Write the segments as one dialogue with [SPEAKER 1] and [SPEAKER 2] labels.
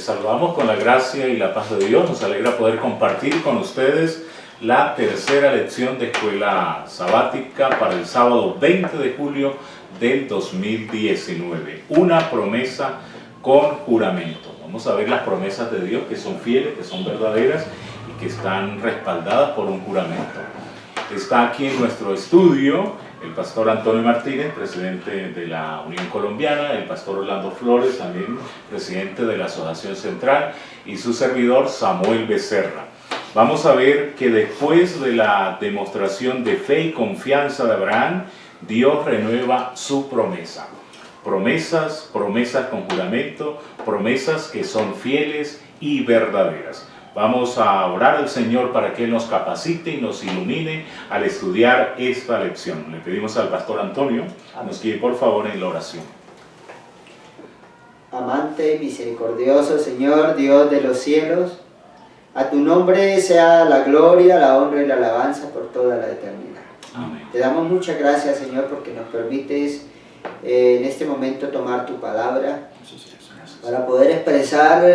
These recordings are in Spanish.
[SPEAKER 1] saludamos con la gracia y la paz de Dios. Nos alegra poder compartir con ustedes la tercera lección de Escuela Sabática para el sábado 20 de julio del 2019. Una promesa con juramento. Vamos a ver las promesas de Dios que son fieles, que son verdaderas y que están respaldadas por un juramento. Está aquí en nuestro estudio el pastor Antonio Martínez, presidente de la Unión Colombiana, el pastor Orlando Flores, también presidente de la Asociación Central, y su servidor Samuel Becerra. Vamos a ver que después de la demostración de fe y confianza de Abraham, Dios renueva su promesa. Promesas con juramento, promesas que son fieles y verdaderas. Vamos a orar al Señor para que Él nos capacite y nos ilumine al estudiar esta lección. Le pedimos al pastor Antonio, nos guíe por favor en la oración.
[SPEAKER 2] Amante, misericordioso Señor, Dios de los cielos, a tu nombre sea la gloria, la honra y la alabanza por toda la eternidad.
[SPEAKER 1] Amén.
[SPEAKER 2] Te damos muchas gracias, Señor, porque nos permites en este momento tomar tu palabra para poder expresar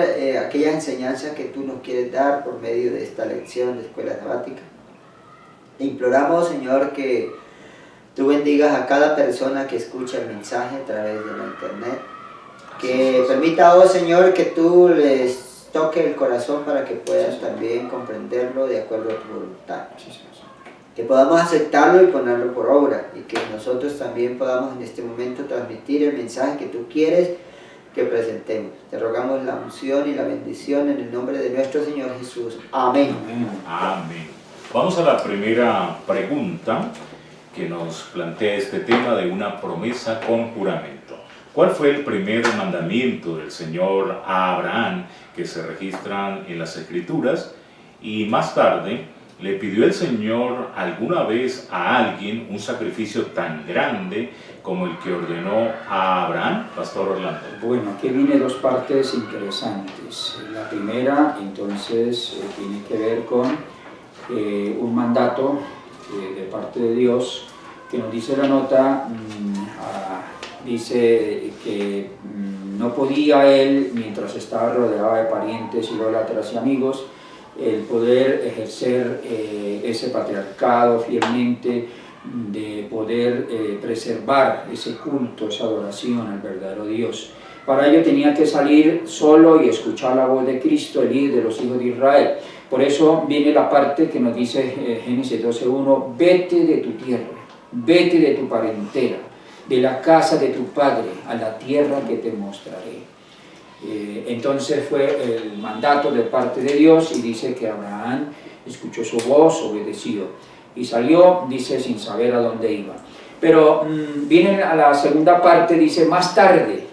[SPEAKER 2] aquellas enseñanzas que tú nos quieres dar por medio de esta lección de Escuela Sabática. Te imploramos, Señor, que tú bendigas a cada persona que escucha el mensaje a través de la internet, que permita, oh Señor, que tú les toque el corazón para que puedan también comprenderlo de acuerdo a tu voluntad. Que podamos aceptarlo y ponerlo por obra, y que nosotros también podamos en este momento transmitir el mensaje que tú quieres que presentemos. Te rogamos la unción y la bendición en el nombre de nuestro Señor Jesús. Amén.
[SPEAKER 1] Amén. Vamos a la primera pregunta que nos plantea este tema de una promesa con juramento. ¿Cuál fue el primer mandamiento del Señor a Abraham que se registran en las Escrituras? Y más tarde, ¿le pidió el Señor alguna vez a alguien un sacrificio tan grande como el que ordenó a Abraham? Pastor Orlando.
[SPEAKER 3] Bueno, aquí viene dos partes interesantes. La primera, entonces, tiene que ver con un mandato de parte de Dios que nos dice la nota, dice que no podía él, mientras estaba rodeado de parientes, idólatras y amigos, el poder ejercer ese patriarcado fielmente, de poder preservar ese culto, esa adoración al verdadero Dios. Para ello tenía que salir solo y escuchar la voz de Cristo, el líder de los hijos de Israel. Por eso viene la parte que nos dice Génesis 12:1, vete de tu tierra, vete de tu parentela, de la casa de tu padre, a la tierra que te mostraré. Entonces fue el mandato de parte de Dios, y dice que Abraham escuchó su voz, obedeció y salió, dice, sin saber a dónde iba. Pero viene a la segunda parte, dice, más tarde,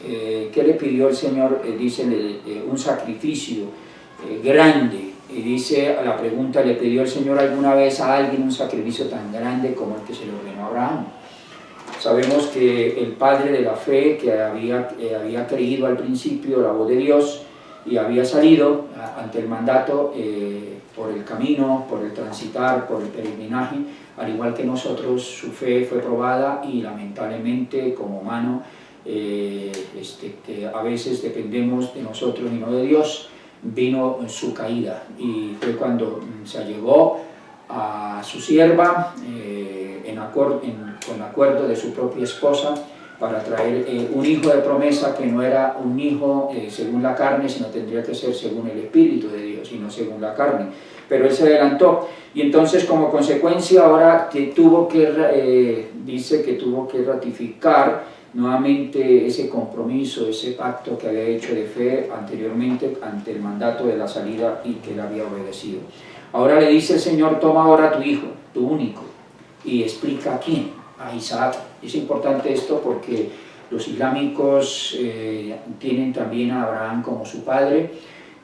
[SPEAKER 3] ¿qué le pidió el Señor? Dice, un sacrificio grande. Y dice, a la pregunta, ¿le pidió el Señor alguna vez a alguien un sacrificio tan grande como el que se le ordenó a Abraham? Sabemos que el padre de la fe, que había creído al principio la voz de Dios y había salido ante el mandato por el camino, por el transitar, por el peregrinaje, al igual que nosotros, su fe fue probada y lamentablemente como humano, que a veces dependemos de nosotros y no de Dios, vino su caída, y fue cuando se allegó a su sierva con acuerdo de su propia esposa para traer un hijo de promesa que no era un hijo según la carne, sino tendría que ser según el Espíritu de Dios y no según la carne. Pero él se adelantó, y entonces como consecuencia ahora dice que tuvo que ratificar nuevamente ese compromiso, ese pacto que había hecho de fe anteriormente ante el mandato de la salida y que él había obedecido. Ahora le dice el Señor, toma ahora a tu hijo, tu único, y explica a quién, a Isaac. Es importante esto porque los islámicos tienen también a Abraham como su padre,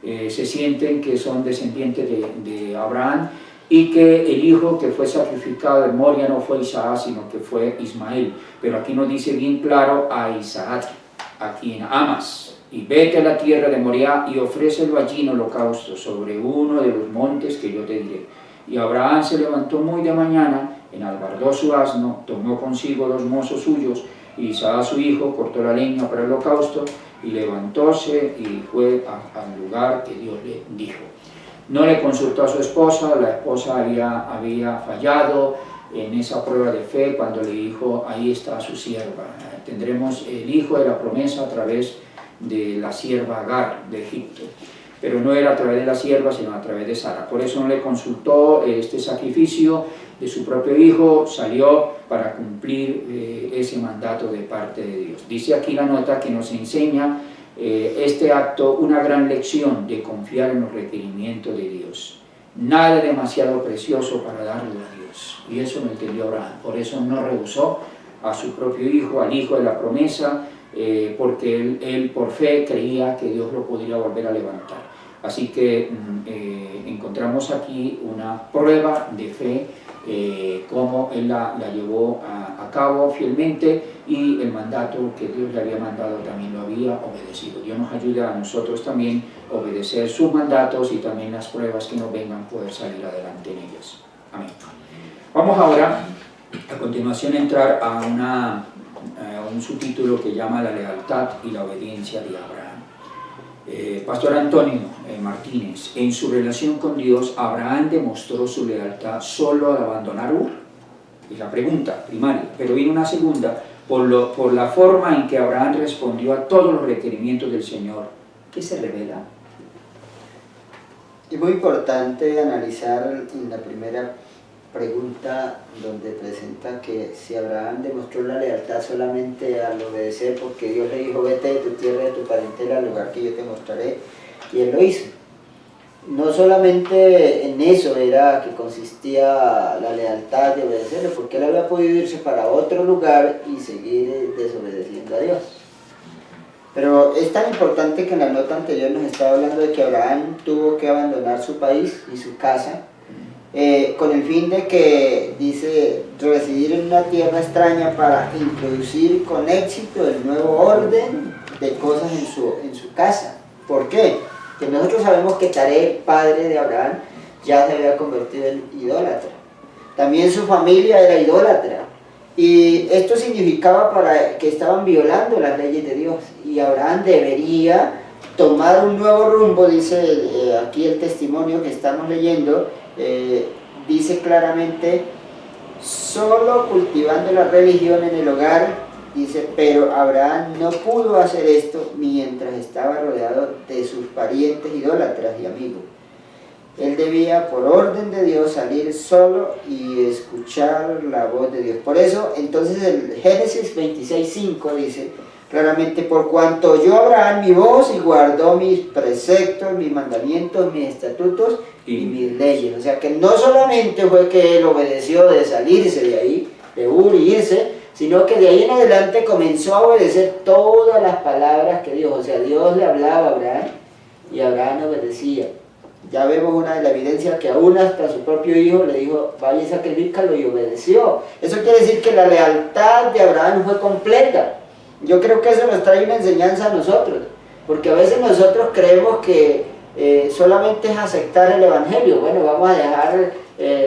[SPEAKER 3] se sienten que son descendientes de Abraham, y que el hijo que fue sacrificado en Moria no fue Isaac, sino que fue Ismael. Pero aquí nos dice bien claro a Isaac, a quien amas, y vete a la tierra de Moria y ofrécelo allí en holocausto sobre uno de los montes que yo te diré. Y Abraham se levantó muy de mañana, enalbardó su asno, tomó consigo los mozos suyos Isaac su hijo cortó la leña para el holocausto y levantóse y fue al lugar que Dios le dijo. No le consultó a su esposa, la esposa había fallado en esa prueba de fe cuando le dijo, ahí está su sierva. Tendremos el hijo de la promesa a través de la sierva Agar de Egipto, pero no era a través de la sierva, sino a través de Sara. Por eso no le consultó este sacrificio de su propio hijo, salió para cumplir ese mandato de parte de Dios. Dice aquí la nota que nos enseña este acto una gran lección de confiar en los requerimientos de Dios. Nada demasiado precioso para darle a Dios, y eso lo entendió Abraham. Por eso no rehusó a su propio hijo, al hijo de la promesa, porque él por fe creía que Dios lo podría volver a levantar. Así que encontramos aquí una prueba de fe, cómo él la llevó a cabo fielmente, y el mandato que Dios le había mandado también lo había obedecido. Dios nos ayuda a nosotros también a obedecer sus mandatos y también las pruebas que nos vengan, poder salir adelante en ellas. Amén. Vamos ahora a continuación a entrar a un subtítulo que llama la lealtad y la obediencia de Abraham. Pastor Antonio Martínez, en su relación con Dios, ¿Abraham demostró su lealtad solo al abandonar Ur? Es la pregunta primaria, pero viene una segunda, por la forma en que Abraham respondió a todos los requerimientos del Señor. ¿Qué se revela?
[SPEAKER 2] Es muy importante analizar en la primera pregunta, donde presenta que si Abraham demostró la lealtad solamente al obedecer, porque Dios le dijo, vete de tu tierra, de tu parentela, al lugar que yo te mostraré, y él lo hizo. No solamente en eso era que consistía la lealtad de obedecerle, porque él había podido irse para otro lugar y seguir desobedeciendo a Dios. Pero es tan importante que en la nota anterior nos estaba hablando de que Abraham tuvo que abandonar su país y su casa, con el fin de que, dice, residir en una tierra extraña para introducir con éxito el nuevo orden de cosas en su casa. ¿Por qué? Que nosotros sabemos que Taré, padre de Abraham, ya se había convertido en idólatra. También su familia era idólatra. Y esto significaba que estaban violando las leyes de Dios. Y Abraham debería tomar un nuevo rumbo, dice aquí el testimonio que estamos leyendo, dice claramente, solo cultivando la religión en el hogar. Dice, pero Abraham no pudo hacer esto mientras estaba rodeado de sus parientes idólatras y amigos. Él debía, por orden de Dios, salir solo y escuchar la voz de Dios. Por eso, entonces, el Génesis 26:5 dice claramente, por cuanto oyó Abraham mi voz y guardó mis preceptos, mis mandamientos, mis estatutos y mis leyes. O sea que no solamente fue que él obedeció de salirse de ahí, de Ur y irse, sino que de ahí en adelante comenzó a obedecer todas las palabras que Dios, o sea, Dios le hablaba a Abraham y Abraham obedecía. Ya vemos una de la evidencia que aún hasta su propio hijo le dijo, vaya y sacrifícalo, y obedeció. Eso quiere decir que la lealtad de Abraham fue completa. Yo creo que eso nos trae una enseñanza a nosotros, porque a veces nosotros creemos que solamente es aceptar el evangelio. Bueno, vamos a dejar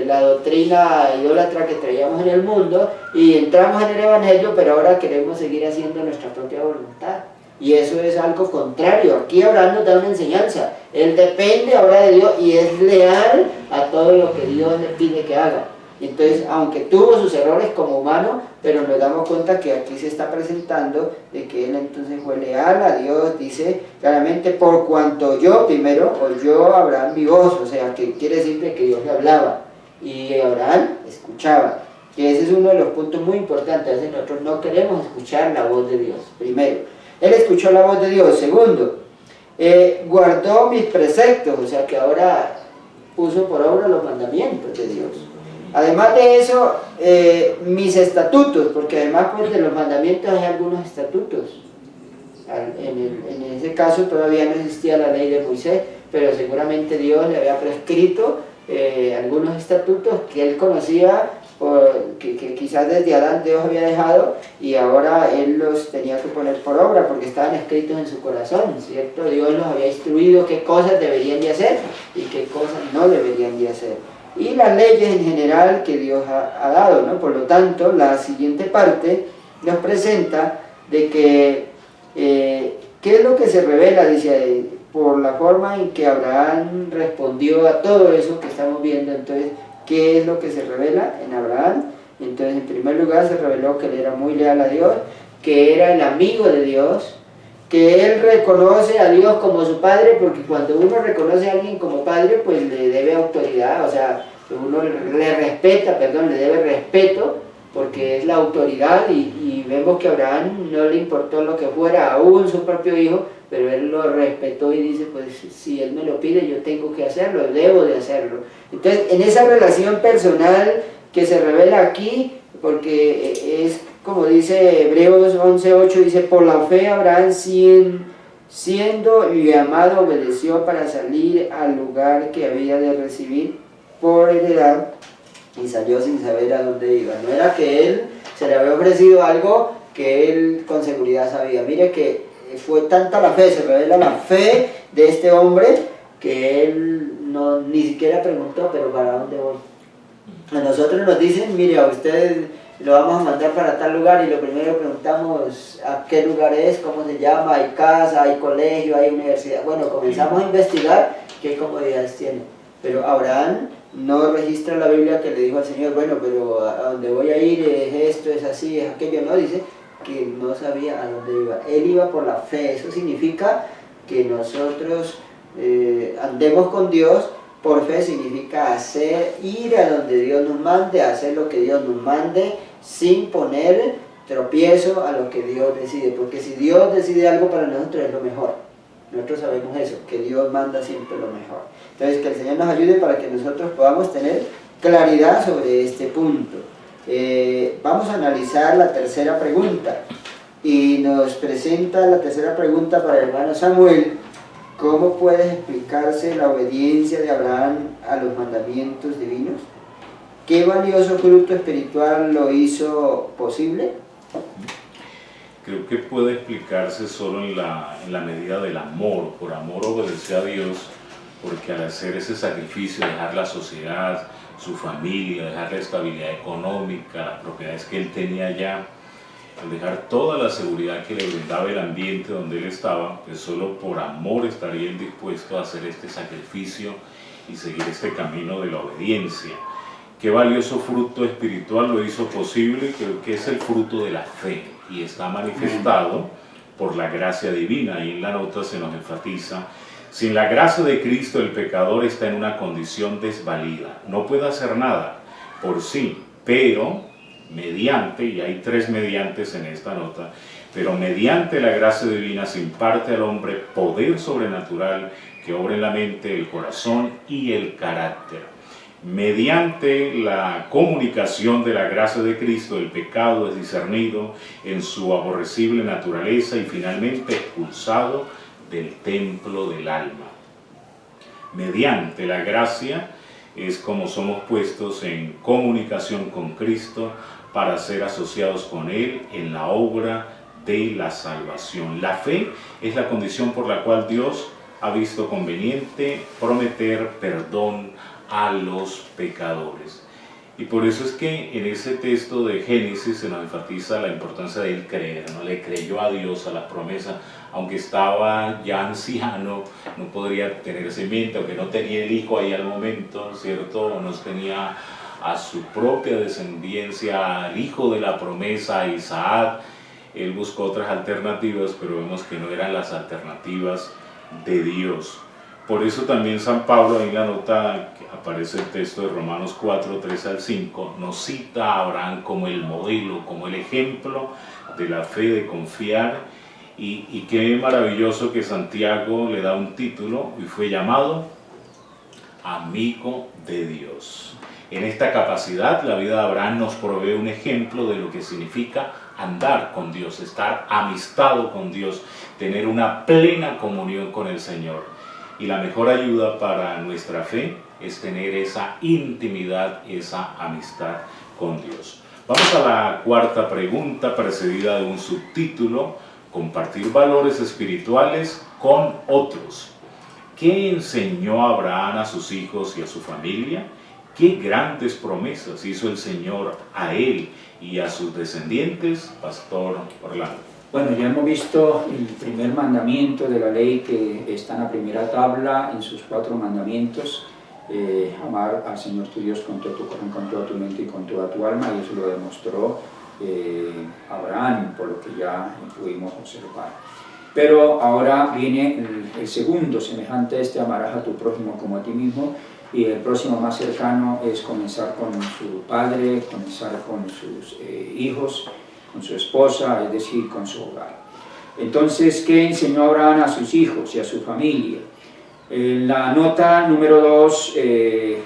[SPEAKER 2] la doctrina idólatra que traíamos en el mundo y entramos en el evangelio, pero ahora queremos seguir haciendo nuestra propia voluntad. Y eso es algo contrario. Aquí Abraham nos da una enseñanza. Él depende ahora de Dios y es leal a todo lo que Dios le pide que haga. Entonces, aunque tuvo sus errores como humano, pero nos damos cuenta que aquí se está presentando de que él entonces fue leal a Dios. Dice claramente, por cuanto yo, primero, oyó Abraham mi voz, o sea, que quiere decir de que Dios le hablaba y Abraham escuchaba. Que ese es uno de los puntos muy importantes. A veces nosotros no queremos escuchar la voz de Dios. Primero, él escuchó la voz de Dios. Segundo, guardó mis preceptos, o sea que ahora puso por obra los mandamientos de Dios. Además de eso, mis estatutos, porque además pues, de los mandamientos hay algunos estatutos. En ese caso todavía no existía la ley de Moisés, pero seguramente Dios le había prescrito algunos estatutos que él conocía, que quizás desde Adán Dios había dejado, y ahora él los tenía que poner por obra porque estaban escritos en su corazón, ¿cierto? Dios los había instruido qué cosas deberían de hacer y qué cosas no deberían de hacer. Y las leyes en general que Dios ha dado, ¿no? Por lo tanto, la siguiente parte nos presenta de que, ¿qué es lo que se revela? Dice ahí, por la forma en que Abraham respondió a todo eso que estamos viendo. Entonces, ¿qué es lo que se revela en Abraham? Entonces, en primer lugar se reveló que él era muy leal a Dios, que era el amigo de Dios, que él reconoce a Dios como su padre, porque cuando uno reconoce a alguien como padre, pues le debe autoridad, o sea, uno le respeta, perdón, le debe respeto, porque es la autoridad, y vemos que a Abraham no le importó lo que fuera, aún su propio hijo, pero él lo respetó y dice, pues si él me lo pide, yo tengo que hacerlo, debo de hacerlo. Entonces, en esa relación personal que se revela aquí, porque es como dice Hebreos 11:8, dice, por la fe Abraham siendo llamado obedeció para salir al lugar que había de recibir por heredad, y salió sin saber a dónde iba. No era que él se le había ofrecido algo que él con seguridad sabía. Mire que fue tanta la fe, se revela la fe de este hombre, que él ni siquiera preguntó, pero ¿para dónde voy? A nosotros nos dicen, mire, a usted lo vamos a mandar para tal lugar, y lo primero que preguntamos a qué lugar es, cómo se llama, hay casa, hay colegio, hay universidad. Bueno, comenzamos a investigar qué comodidades tiene. Pero Abraham no registra en la Biblia que le dijo al Señor, bueno, pero a dónde voy a ir es esto, es así, es aquello. No, dice que no sabía a dónde iba. Él iba por la fe. Eso significa que nosotros andemos con Dios. Por fe significa ir a donde Dios nos mande, hacer lo que Dios nos mande, sin poner tropiezo a lo que Dios decide. Porque si Dios decide algo para nosotros es lo mejor. Nosotros sabemos eso, que Dios manda siempre lo mejor. Entonces, que el Señor nos ayude para que nosotros podamos tener claridad sobre este punto. Vamos a analizar la tercera pregunta. Y nos presenta la tercera pregunta para el hermano Samuel. ¿Cómo puede explicarse la obediencia de Abraham a los mandamientos divinos? ¿Qué valioso fruto espiritual lo hizo posible?
[SPEAKER 1] Creo que puede explicarse solo en la medida del amor. Por amor obedeció a Dios, porque al hacer ese sacrificio, dejar la sociedad, su familia, dejar la estabilidad económica, las propiedades que él tenía allá, al dejar toda la seguridad que le brindaba el ambiente donde él estaba, pues solo por amor estaría él dispuesto a hacer este sacrificio y seguir este camino de la obediencia. Qué valioso fruto espiritual lo hizo posible. Creo que es el fruto de la fe y está manifestado por la gracia divina. Y en la nota se nos enfatiza: sin la gracia de Cristo el pecador está en una condición desvalida, no puede hacer nada por sí, pero mediante, y hay tres mediantes en esta nota, pero mediante la gracia divina se imparte al hombre poder sobrenatural que obra en la mente, el corazón y el carácter. Mediante la comunicación de la gracia de Cristo, el pecado es discernido en su aborrecible naturaleza y finalmente expulsado del templo del alma. Mediante la gracia es como somos puestos en comunicación con Cristo para ser asociados con Él en la obra de la salvación. La fe es la condición por la cual Dios ha visto conveniente prometer perdón a los pecadores. Y por eso es que en ese texto de Génesis se nos enfatiza la importancia de él creer, ¿no? Le creyó a Dios, a las promesas, aunque estaba ya anciano, no podría tener simiente, aunque no tenía el hijo ahí al momento, ¿cierto? No tenía a su propia descendencia, al hijo de la promesa, Isaac. Él buscó otras alternativas, pero vemos que no eran las alternativas de Dios. Por eso también San Pablo, en la nota que aparece el texto de Romanos 4, 3 al 5, nos cita a Abraham como el modelo, como el ejemplo de la fe, de confiar. Y qué maravilloso que Santiago le da un título y fue llamado amigo de Dios. En esta capacidad, la vida de Abraham nos provee un ejemplo de lo que significa andar con Dios, estar amistado con Dios, tener una plena comunión con el Señor. Y la mejor ayuda para nuestra fe es tener esa intimidad, esa amistad con Dios. Vamos a la cuarta pregunta, precedida de un subtítulo: compartir valores espirituales con otros. ¿Qué enseñó Abraham a sus hijos y a su familia? qué grandes promesas hizo el Señor a él y a sus descendientes, Pastor Orlando.
[SPEAKER 3] Bueno, ya hemos visto el primer mandamiento de la ley que está en la primera tabla, en sus 4 mandamientos, amar al Señor tu Dios con todo tu corazón, con toda tu mente y con toda tu alma, y eso lo demostró Abraham, por lo que ya pudimos observar. Pero ahora viene el segundo, semejante a este, amarás a tu prójimo como a ti mismo, y el próximo más cercano es comenzar con su padre, comenzar con sus hijos, con su esposa, es decir, con su hogar. Entonces, ¿qué enseñó Abraham a sus hijos y a su familia? En la nota número 2, de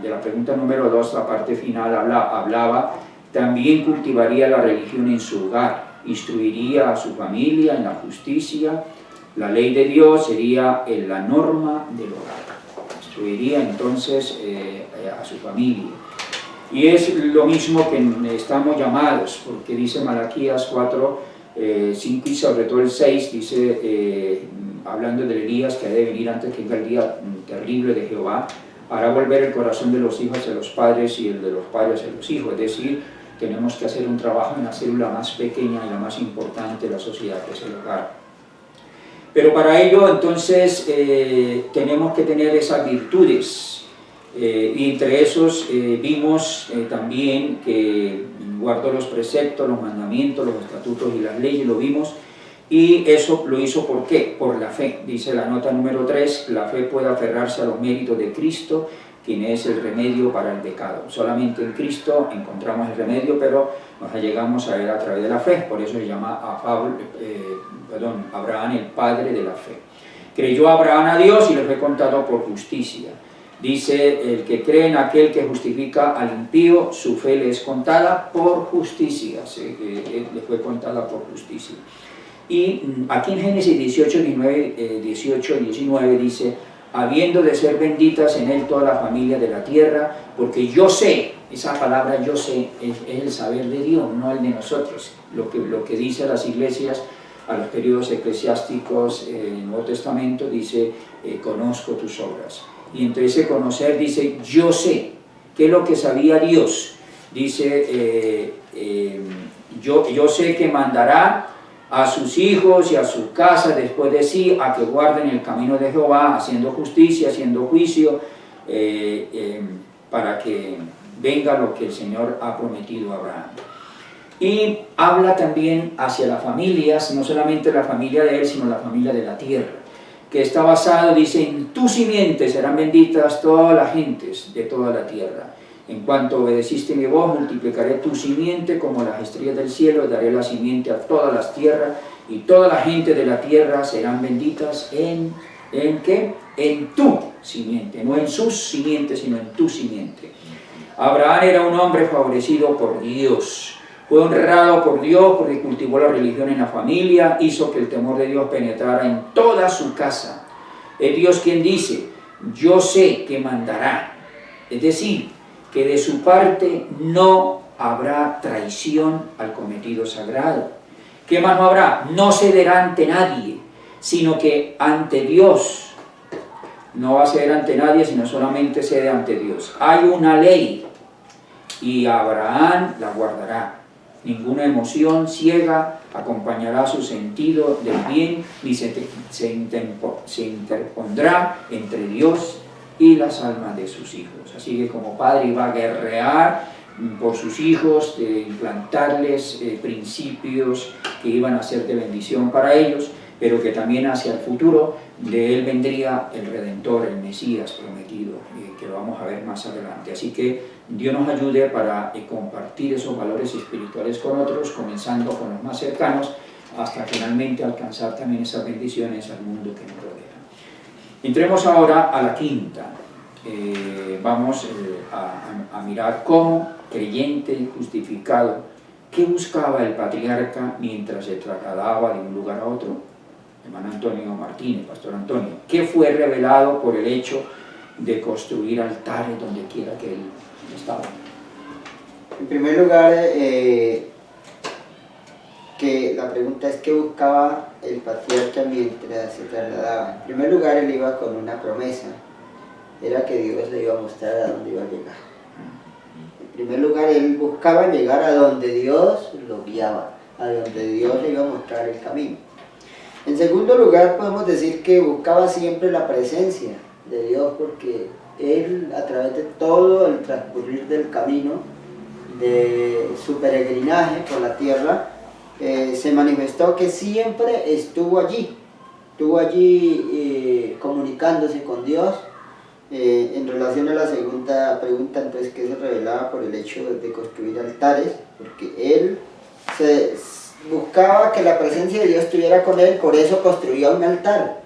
[SPEAKER 3] la pregunta número 2, la parte final hablaba, también cultivaría la religión en su hogar, instruiría a su familia en la justicia, la ley de Dios sería la norma del hogar, instruiría entonces a su familia. Y es lo mismo que estamos llamados, porque dice Malaquías 4, 5 y sobre todo el 6, dice, hablando de Elías, que ha de venir antes que venga el día terrible de Jehová, hará volver el corazón de los hijos hacia los padres y el de los padres hacia los hijos. Es decir, tenemos que hacer un trabajo en la célula más pequeña y la más importante de la sociedad, que es el hogar. Pero para ello, entonces, tenemos que tener esas virtudes. Y entre esos vimos también que guardó los preceptos, los mandamientos, los estatutos y las leyes, lo vimos, y eso lo hizo ¿por qué? Por la fe. Dice la nota número 3, la fe puede aferrarse a los méritos de Cristo, quien es el remedio para el pecado. Solamente en Cristo encontramos el remedio, pero nos llegamos a él a través de la fe, por eso se llama Abraham el padre de la fe. Creyó Abraham a Dios y le fue contado por justicia. Dice, el que cree en aquel que justifica al impío, su fe le es contada por justicia, le fue contada por justicia. Y aquí en Génesis 18 y 19 dice, habiendo de ser benditas en él toda la familia de la tierra, porque yo sé, esa palabra yo sé, es el saber de Dios, no el de nosotros. Lo que dice a las iglesias, a los periodos eclesiásticos en el Nuevo Testamento, dice, conozco tus obras. Y entre ese conocer dice, yo sé, ¿qué es lo que sabía Dios? Dice, yo sé que mandará a sus hijos y a su casa después de sí, a que guarden el camino de Jehová, haciendo justicia, haciendo juicio, para que venga lo que el Señor ha prometido a Abraham. Y habla también hacia las familias, no solamente la familia de él, sino la familia de la tierra, que está basado, dice, en tu simiente serán benditas todas las gentes de toda la tierra. En cuanto obedeciste mi voz, multiplicaré tu simiente como las estrellas del cielo, daré la simiente a todas las tierras, y toda la gente de la tierra serán benditas ¿en qué? En tu simiente, no en sus simientes, sino en tu simiente. Abraham era un hombre favorecido por Dios. Fue honrado por Dios porque cultivó la religión en la familia, hizo que el temor de Dios penetrara en toda su casa. Es Dios quien dice, yo sé que mandará. Es decir, que de su parte no habrá traición al cometido sagrado. ¿Qué más no habrá? No cederá ante nadie, sino que ante Dios. No va a ceder ante nadie, sino solamente cede ante Dios. Hay una ley y Abraham la guardará. Ninguna emoción ciega acompañará su sentido del bien, ni se interpondrá entre Dios y las almas de sus hijos. Así que como padre iba a guerrear por sus hijos, de implantarles principios que iban a ser de bendición para ellos, pero que también hacia el futuro de él vendría el Redentor, el Mesías prometido, que lo vamos a ver más adelante. Así que Dios nos ayude para compartir esos valores espirituales con otros, comenzando con los más cercanos, hasta finalmente alcanzar también esas bendiciones al mundo que nos rodea. Entremos ahora a la quinta. Vamos a mirar cómo creyente justificado, ¿qué buscaba el patriarca mientras se trasladaba de un lugar a otro? Hermano Antonio Martínez, Pastor Antonio, ¿qué fue revelado por el hecho de construir altares donde quiera que él estaba?
[SPEAKER 2] En primer lugar, que la pregunta es ¿qué buscaba el patriarca mientras se trasladaba? En primer lugar, él iba con una promesa. era que Dios le iba a mostrar a dónde iba a llegar. En primer lugar, él buscaba llegar a donde Dios lo guiaba, a donde Dios le iba a mostrar el camino. En segundo lugar, podemos decir que buscaba siempre la presencia de Dios, porque él, a través de todo el transcurrir del camino, de su peregrinaje por la tierra, se manifestó que siempre estuvo allí comunicándose con Dios. En relación a la segunda pregunta, entonces, que se revelaba por el hecho de construir altares, porque él se buscaba que la presencia de Dios estuviera con él, por eso construía un altar.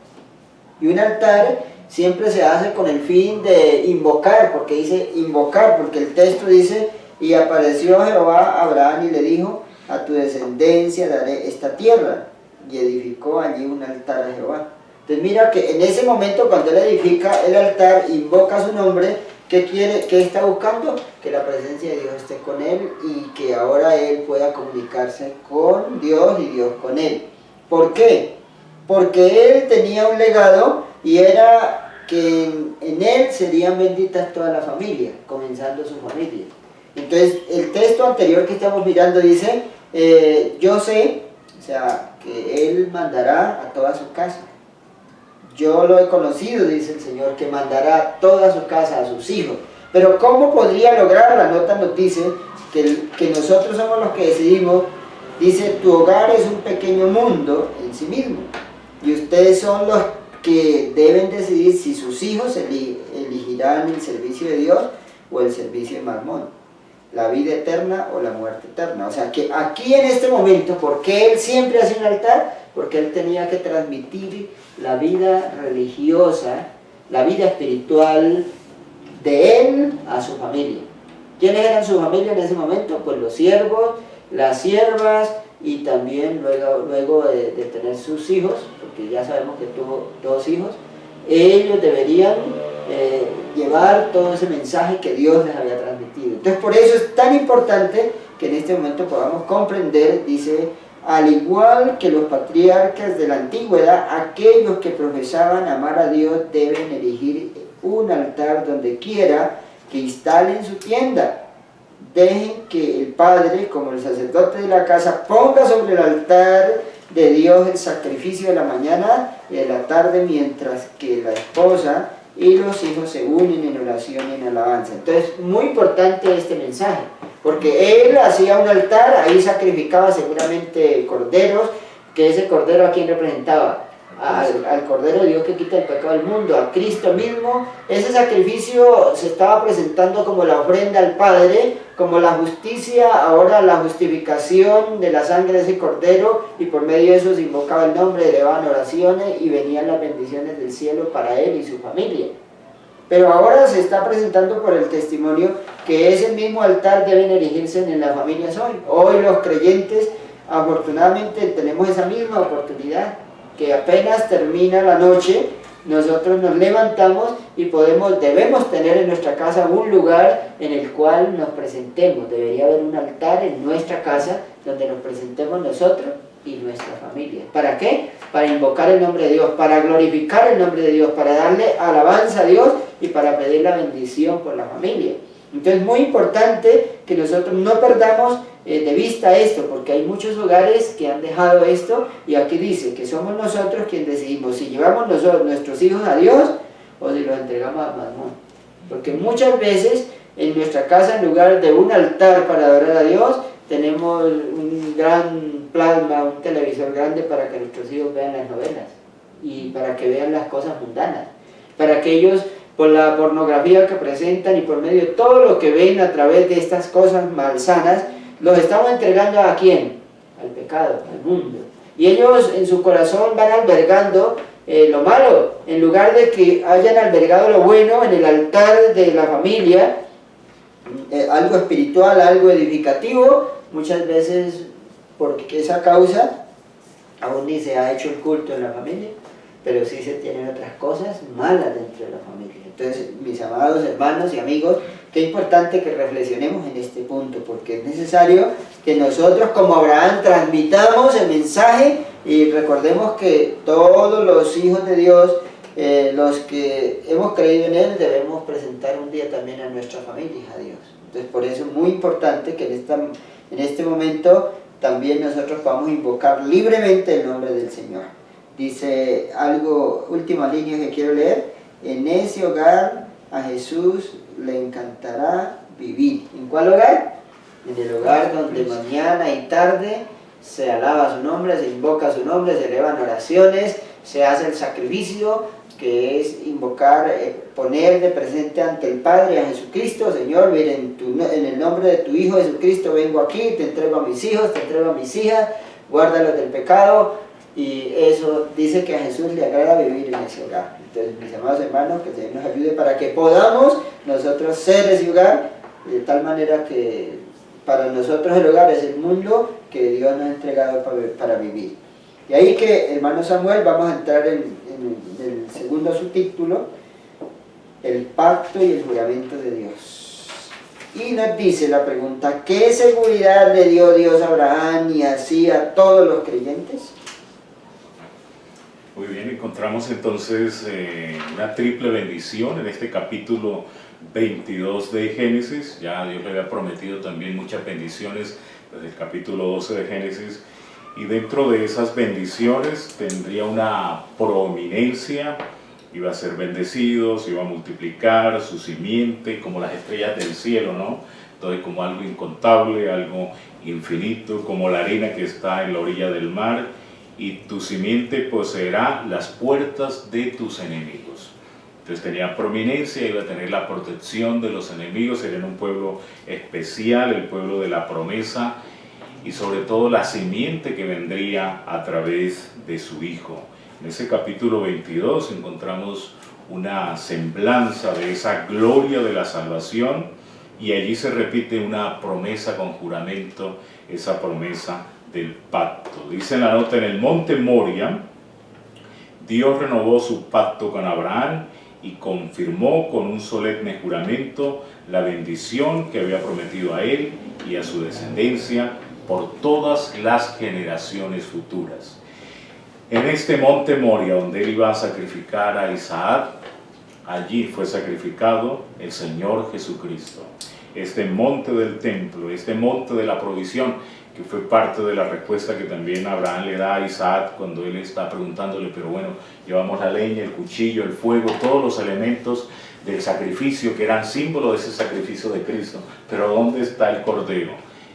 [SPEAKER 2] Y un altar siempre se hace con el fin de invocar, porque dice invocar, porque el texto dice: y apareció Jehová a Abraham y le dijo: a tu descendencia daré esta tierra, y edificó allí un altar a Jehová. Entonces mira que en ese momento, cuando él edifica el altar, invoca su nombre. ¿Qué quiere? ¿Qué está buscando? Que la presencia de Dios esté con él y que ahora él pueda comunicarse con Dios y Dios con él. ¿Por qué? Porque él tenía un legado, y era que en él serían benditas toda la familia, comenzando su familia. Entonces el texto anterior que estamos mirando dice: yo sé, o sea, que él mandará a toda su casa. Yo lo he conocido, dice el Señor, que mandará a toda su casa, a sus hijos. Pero ¿cómo podría lograr? La nota nos dice que nosotros somos los que decidimos. Dice: tu hogar es un pequeño mundo en sí mismo, y ustedes son los que deben decidir si sus hijos elegirán el servicio de Dios o el servicio de Mamón, la vida eterna o la muerte eterna. O sea que aquí en este momento, ¿por qué él siempre hace un altar? Porque él tenía que transmitir la vida religiosa, la vida espiritual de él a su familia. ¿Quiénes eran su familia en ese momento? Pues los siervos, las siervas, y también luego de tener sus hijos, porque ya sabemos que tuvo 2 hijos, ellos deberían llevar todo ese mensaje que Dios les había transmitido. Entonces por eso es tan importante que en este momento podamos comprender, dice: al igual que los patriarcas de la antigüedad, aquellos que profesaban amar a Dios deben erigir un altar donde quiera que instalen su tienda. Dejen que el padre, como el sacerdote de la casa, ponga sobre el altar de Dios el sacrificio de la mañana y de la tarde, mientras que la esposa y los hijos se unen en oración y en alabanza. Entonces, muy importante este mensaje, porque él hacía un altar, ahí sacrificaba seguramente corderos, que ese cordero, ¿a quién representaba? Al Cordero de Dios que quita el pecado del mundo, a Cristo mismo. Ese sacrificio se estaba presentando como la ofrenda al Padre, como la justicia, ahora la justificación de la sangre de ese Cordero, y por medio de eso se invocaba el nombre, elevaban oraciones y venían las bendiciones del cielo para él y su familia. Pero ahora se está presentando por el testimonio que ese mismo altar deben erigirse en las familias hoy. Hoy los creyentes, afortunadamente, tenemos esa misma oportunidad, que apenas termina la noche, nosotros nos levantamos y debemos tener en nuestra casa un lugar en el cual nos presentemos. Debería haber un altar en nuestra casa donde nos presentemos nosotros y nuestra familia. ¿Para qué? Para invocar el nombre de Dios, para glorificar el nombre de Dios, para darle alabanza a Dios y para pedir la bendición por la familia. Entonces es muy importante que nosotros no perdamos de vista esto, porque hay muchos hogares que han dejado esto, y aquí dice que somos nosotros quienes decidimos si llevamos nuestros hijos a Dios o si los entregamos a Mamón. Porque muchas veces en nuestra casa, en lugar de un altar para adorar a Dios, tenemos un gran plasma, un televisor grande para que nuestros hijos vean las novelas y para que vean las cosas mundanas, para que ellos, por la pornografía que presentan y por medio de todo lo que ven a través de estas cosas malsanas, los estamos entregando ¿a quién? Al pecado, al mundo. Y ellos en su corazón van albergando lo malo, en lugar de que hayan albergado lo bueno en el altar de la familia, algo espiritual, algo edificativo. Muchas veces, por esa causa, aún ni se ha hecho el culto en la familia, pero sí se tienen otras cosas malas dentro de la familia. Entonces, mis amados hermanos y amigos, qué importante que reflexionemos en este punto, porque es necesario que nosotros, como Abraham, transmitamos el mensaje, y recordemos que todos los hijos de Dios los que hemos creído en Él debemos presentar un día también a nuestra familia a Dios. Entonces por eso es muy importante que en este momento también nosotros podamos invocar libremente el nombre del Señor. Dice algo, última línea que quiero leer: en ese hogar a Jesús le encantará vivir. ¿En cuál hogar? En el hogar donde mañana y tarde se alaba su nombre, se invoca su nombre, se elevan oraciones, se hace el sacrificio, que es invocar, poner de presente ante el Padre a Jesucristo. Señor, mira, en el nombre de tu Hijo Jesucristo vengo aquí, te entrego a mis hijos, te entrego a mis hijas, guárdalos del pecado. Y eso dice que a Jesús le agrada vivir en ese hogar. Entonces, mis amados hermanos, que el Señor nos ayude para que podamos nosotros ser ese hogar, de tal manera que para nosotros el hogar es el mundo que Dios nos ha entregado para vivir. Y ahí que, hermano Samuel, vamos a entrar en el segundo subtítulo, el pacto y el juramento de Dios. Y nos dice la pregunta: ¿qué seguridad le dio Dios a Abraham y así a todos los creyentes?
[SPEAKER 1] Muy bien, encontramos entonces una triple bendición en este capítulo 22 de Génesis. Ya Dios le había prometido también muchas bendiciones desde el capítulo 12 de Génesis, y dentro de esas bendiciones tendría una prominencia, iba a ser bendecido, se iba a multiplicar, su simiente como las estrellas del cielo, ¿no? Entonces, como algo incontable, algo infinito, como la arena que está en la orilla del mar, y tu simiente poseerá las puertas de tus enemigos. Entonces tenía prominencia, iba a tener la protección de los enemigos, serían un pueblo especial, el pueblo de la promesa, y sobre todo la simiente que vendría a través de su hijo. En ese capítulo 22 encontramos una semblanza de esa gloria de la salvación, y allí se repite una promesa con juramento, esa promesa del pacto. Dice en la nota: en el monte Moria, Dios renovó su pacto con Abraham y confirmó con un solemne juramento la bendición que había prometido a él y a su descendencia por todas las generaciones futuras. En este monte Moria, donde él iba a sacrificar a Isaac, allí fue sacrificado el Señor Jesucristo. Este monte del templo, este monte de la provisión, que fue parte de la respuesta que también Abraham le da a Isaac cuando él está preguntándole: pero bueno, llevamos la leña, el cuchillo, el fuego, todos los elementos del sacrificio que eran símbolo de ese sacrificio de Cristo, pero ¿dónde está el cordero?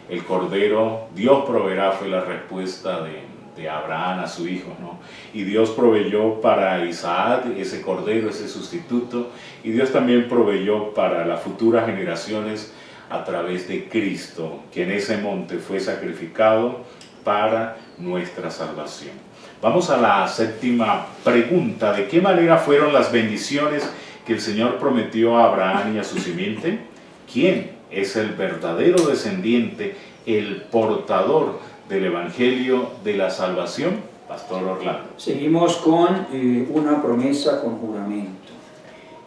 [SPEAKER 1] El cordero, Dios proveerá, fue la respuesta de Abraham a su hijo, ¿no? Y Dios proveyó para Isaac ese cordero, ese sustituto, y Dios también proveyó para las futuras generaciones a través de Cristo, que en ese monte fue sacrificado para nuestra salvación. Vamos a la séptima pregunta: ¿de qué manera fueron las bendiciones que el Señor prometió a Abraham y a su simiente? ¿Quién es el verdadero descendiente, el portador del Evangelio de la salvación? Pastor Orlando.
[SPEAKER 3] Seguimos con una promesa con juramento.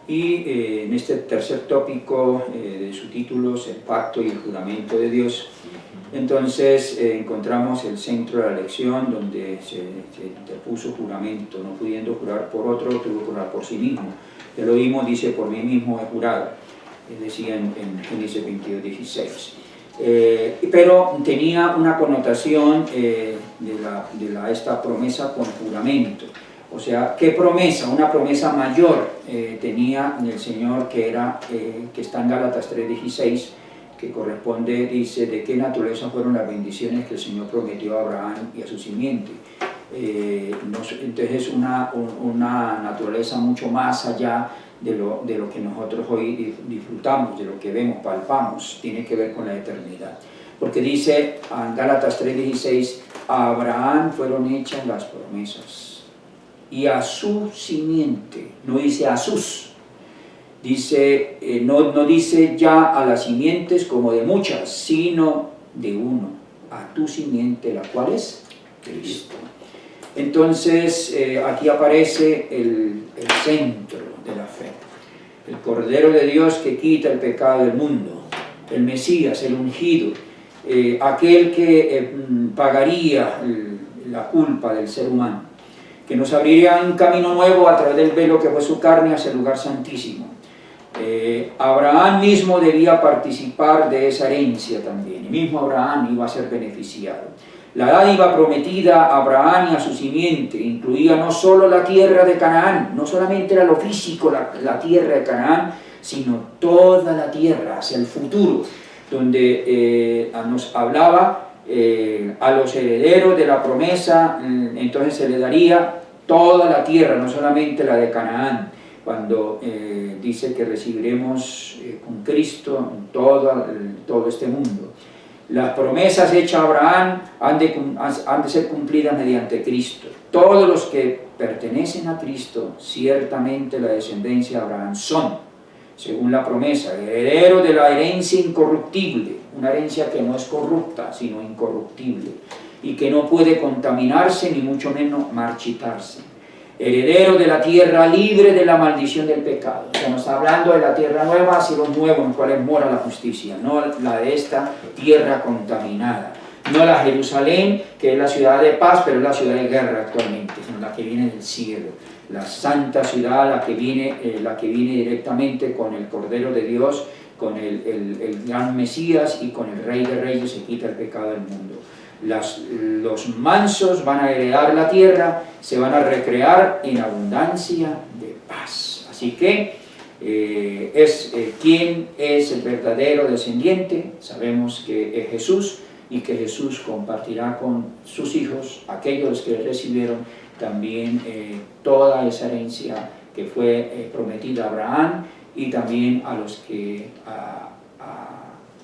[SPEAKER 3] Y en este tercer tópico de subtítulos, el pacto y el juramento de Dios, entonces encontramos el centro de la lección, donde se interpuso juramento. No pudiendo jurar por otro, tuvo que jurar por sí mismo. Ya lo vimos, dice: por mí mismo he jurado, decía en Génesis 22:16. Pero tenía una connotación esta promesa con juramento. O sea, ¿qué promesa? Una promesa mayor tenía el Señor, que está en Gálatas 3:16, que corresponde, dice: ¿de qué naturaleza fueron las bendiciones que el Señor prometió a Abraham y a su simiente? Entonces es una naturaleza mucho más allá de lo que nosotros hoy disfrutamos, de lo que vemos, palpamos. Tiene que ver con la eternidad. Porque dice en Gálatas 3:16: a Abraham fueron hechas las promesas, y a su simiente. No dice a sus, dice, no dice ya a las simientes como de muchas, sino de uno, a tu simiente, la cual es Cristo. Entonces aquí aparece el centro de la fe, el Cordero de Dios que quita el pecado del mundo, el Mesías, el ungido, aquel que pagaría la culpa del ser humano. que nos abriría un camino nuevo a través del velo que fue su carne hacia el lugar santísimo. Abraham mismo debía participar de esa herencia también, el mismo Abraham iba a ser beneficiado. La dádiva prometida a Abraham y a su simiente incluía no solo la tierra de Canaán, no solamente era lo físico, la tierra de Canaán, sino toda la tierra hacia el futuro, donde nos hablaba a los herederos de la promesa, entonces se le daría toda la tierra, no solamente la de Canaán, cuando dice que recibiremos con Cristo todo este mundo. Las promesas hechas a Abraham han de ser cumplidas mediante Cristo. Todos los que pertenecen a Cristo, ciertamente la descendencia de Abraham son, según la promesa, herederos de la herencia incorruptible, una herencia que no es corrupta, sino incorruptible, y que no puede contaminarse ni mucho menos marchitarse. Heredero de la tierra libre de la maldición del pecado. O sea, nos está hablando de la tierra nueva, cielos nuevos en los cuales mora la justicia, no la de esta tierra contaminada. No la Jerusalén, que es la ciudad de paz, pero es la ciudad de guerra actualmente, sino la que viene del cielo. La santa ciudad, la que viene directamente con el Cordero de Dios, con el gran Mesías y con el Rey de Reyes, se quita el pecado del mundo. Los mansos van a heredar la tierra, se van a recrear en abundancia de paz. Así que, ¿quién es el verdadero descendiente? Sabemos que es Jesús, y que Jesús compartirá con sus hijos, aquellos que recibieron también toda esa herencia que fue prometida a Abraham, y también a los que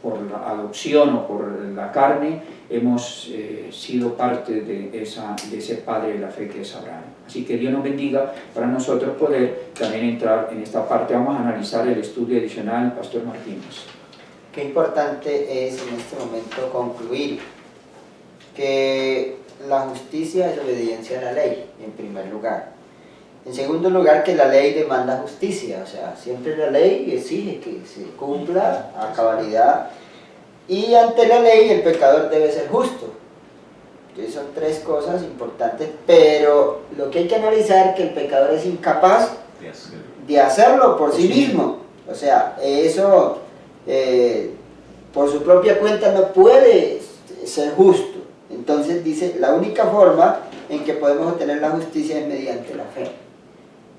[SPEAKER 3] por la adopción o por la carne hemos sido parte de ese padre de la fe que es Abraham. Así que Dios nos bendiga para nosotros poder también entrar en esta parte. Vamos a analizar el estudio adicional, Pastor Martínez.
[SPEAKER 2] Qué importante es en este momento concluir que la justicia es obediencia a la ley, en primer lugar. En segundo lugar, que la ley demanda justicia, o sea, siempre la ley exige que se cumpla a cabalidad, y ante la ley el pecador debe ser justo. Entonces son tres cosas importantes, pero lo que hay que analizar es que el pecador es incapaz de hacerlo por sí mismo. O sea, eso por su propia cuenta no puede ser justo. Entonces dice, la única forma en que podemos obtener la justicia es mediante la fe.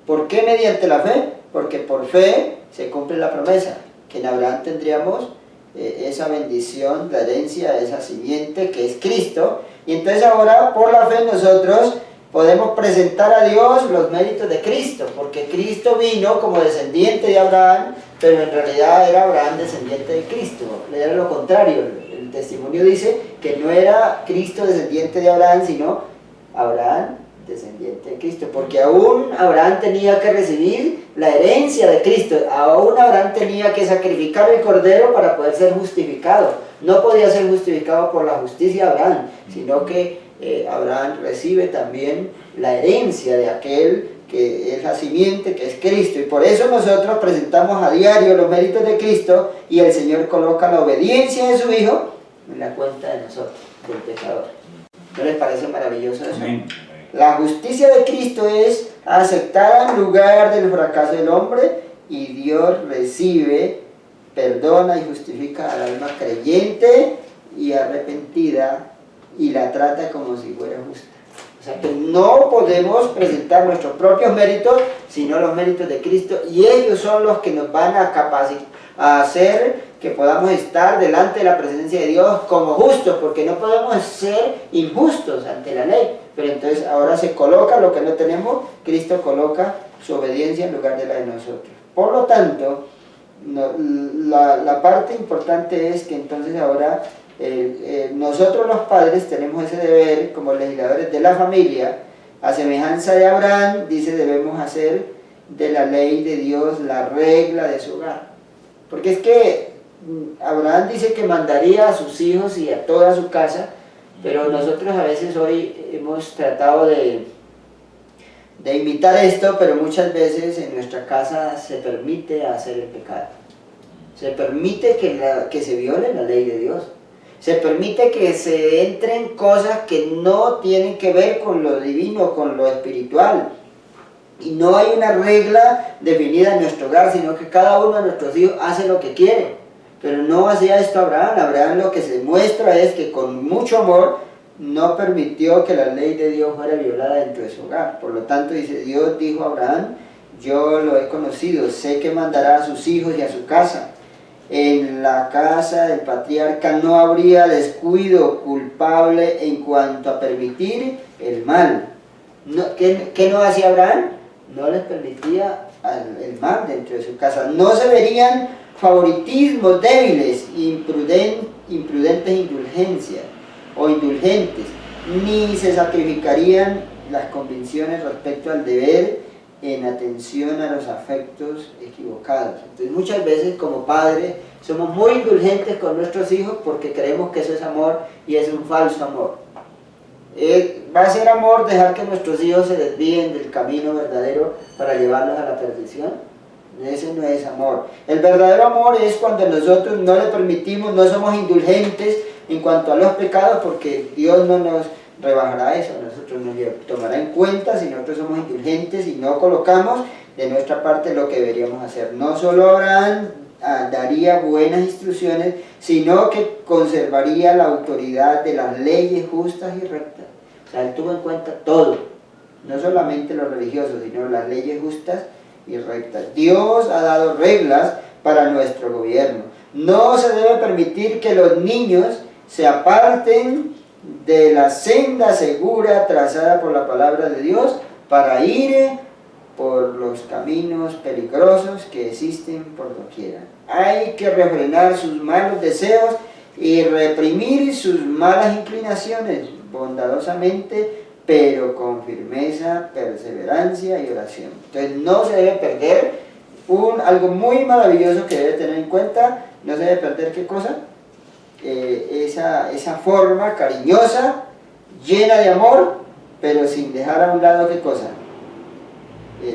[SPEAKER 2] ¿Por qué mediante la fe? Porque por fe se cumple la promesa, que en Abraham tendríamos esa bendición, la herencia, esa simiente que es Cristo, y entonces ahora por la fe nosotros podemos presentar a Dios los méritos de Cristo, porque Cristo vino como descendiente de Abraham, pero en realidad era Abraham descendiente de Cristo, era lo contrario. El testimonio dice que no era Cristo descendiente de Abraham, sino Abraham descendiente de Cristo, porque aún Abraham tenía que recibir la herencia de Cristo, aún Abraham tenía que sacrificar el cordero para poder ser justificado. No podía ser justificado por la justicia de Abraham, sino que Abraham recibe también la herencia de aquel que es la simiente, que es Cristo, y por eso nosotros presentamos a diario los méritos de Cristo, y el Señor coloca la obediencia de su Hijo en la cuenta de nosotros, del pecador. ¿No les parece maravilloso eso?
[SPEAKER 3] Amén.
[SPEAKER 2] La justicia de Cristo es aceptada en lugar del fracaso del hombre, y Dios recibe, perdona y justifica al alma creyente y arrepentida, y la trata como si fuera justa. O sea que no podemos presentar nuestros propios méritos, sino los méritos de Cristo, y ellos son los que nos van a capacitar, a hacer que podamos estar delante de la presencia de Dios como justos, porque no podemos ser injustos ante la ley. Pero entonces ahora se coloca lo que no tenemos, Cristo coloca su obediencia en lugar de la de nosotros. Por lo tanto, la parte importante es que entonces ahora nosotros los padres tenemos ese deber como legisladores de la familia, a semejanza de Abraham, dice, debemos hacer de la ley de Dios la regla de su hogar. Porque es que Abraham dice que mandaría a sus hijos y a toda su casa, pero nosotros a veces hoy hemos tratado de imitar esto, pero muchas veces en nuestra casa se permite hacer el pecado. Se permite que se viole la ley de Dios. Se permite que se entren cosas que no tienen que ver con lo divino, con lo espiritual. Y no hay una regla definida en nuestro hogar, sino que cada uno de nuestros hijos hace lo que quiere. Pero no hacía esto Abraham. Abraham lo que se muestra es que con mucho amor no permitió que la ley de Dios fuera violada dentro de su hogar. Por lo tanto, dice, Dios dijo a Abraham, yo lo he conocido, sé que mandará a sus hijos y a su casa. En la casa del patriarca no habría descuido culpable en cuanto a permitir el mal. ¿Qué no hacía Abraham? No les permitía el mal dentro de su casa. No se verían favoritismos débiles, imprudentes indulgencias o indulgentes, ni se sacrificarían las convicciones respecto al deber en atención a los afectos equivocados. Entonces muchas veces como padres somos muy indulgentes con nuestros hijos porque creemos que eso es amor y es un falso amor. Va a ser amor dejar que nuestros hijos se desvíen del camino verdadero para llevarlos a la perdición. Ese no es amor. El verdadero amor es cuando nosotros no le permitimos, no somos indulgentes en cuanto a los pecados, porque Dios no nos rebajará eso, nosotros nos tomará en cuenta si nosotros somos indulgentes y no colocamos de nuestra parte lo que deberíamos hacer. No solo Abraham daría buenas instrucciones, sino que conservaría la autoridad de las leyes justas y rectas. O sea, él tuvo en cuenta todo, no solamente lo religioso, sino las leyes justas y rectas. Dios ha dado reglas para nuestro gobierno. No se debe permitir que los niños se aparten de la senda segura trazada por la palabra de Dios para ir por los caminos peligrosos que existen por doquiera. Hay que refrenar sus malos deseos y reprimir sus malas inclinaciones bondadosamente, pero con firmeza, perseverancia y oración. Entonces no se debe perder algo muy maravilloso que debe tener en cuenta. No se debe perder, ¿qué cosa? Esa forma cariñosa, llena de amor, pero sin dejar a un lado, ¿qué cosa?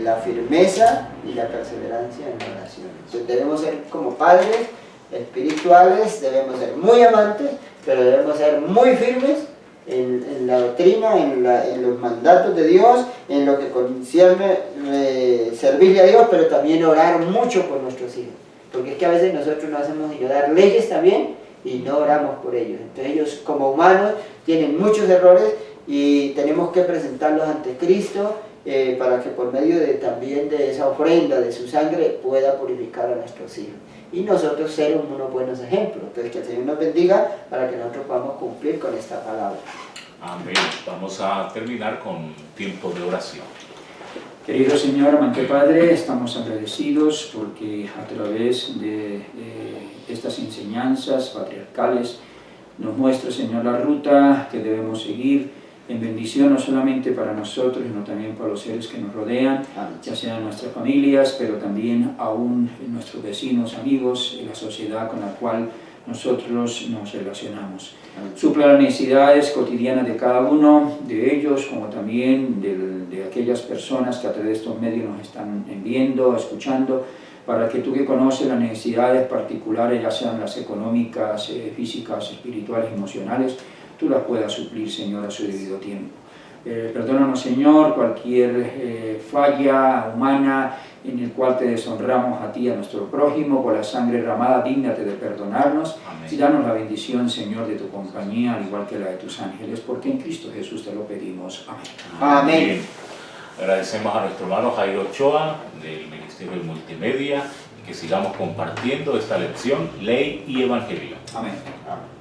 [SPEAKER 2] La firmeza y la perseverancia en la oración. Entonces debemos ser como padres espirituales, debemos ser muy amantes, pero debemos ser muy firmes en la doctrina, en los mandatos de Dios, en lo que concierne servirle a Dios, pero también orar mucho por nuestros hijos. Porque es que a veces nosotros no hacemos sino dar leyes también y no oramos por ellos. Entonces ellos como humanos tienen muchos errores y tenemos que presentarlos ante Cristo para que por medio también de esa ofrenda de su sangre pueda purificar a nuestros hijos. Y nosotros ser unos buenos ejemplos. Entonces que el Señor nos bendiga para que nosotros podamos cumplir con esta palabra.
[SPEAKER 1] Amén. Vamos a terminar con tiempo de oración.
[SPEAKER 3] Querido Señor, amante Padre, estamos agradecidos porque a través de estas enseñanzas patriarcales nos muestra, Señor, la ruta que debemos seguir en bendición no solamente para nosotros, sino también para los seres que nos rodean, ya sean nuestras familias, pero también aún nuestros vecinos, amigos, y la sociedad con la cual nosotros nos relacionamos. Supla las necesidades cotidianas de cada uno de ellos, como también de aquellas personas que a través de estos medios nos están viendo, escuchando, para que tú que conoces las necesidades particulares, ya sean las económicas, físicas, espirituales, emocionales, tú las puedas suplir, Señor, a su debido tiempo. Perdónanos, Señor, cualquier falla humana en el cual te deshonramos a ti y a nuestro prójimo, por la sangre derramada, dígnate de perdonarnos. Amén. Y danos la bendición, Señor, de tu compañía, al igual que la de tus ángeles, porque en Cristo Jesús te lo pedimos. Amén.
[SPEAKER 2] Amén.
[SPEAKER 1] Agradecemos a nuestro hermano Jairo Ochoa, del Ministerio de Multimedia, que sigamos compartiendo esta lección, Ley y Evangelio.
[SPEAKER 3] Amén. Amén.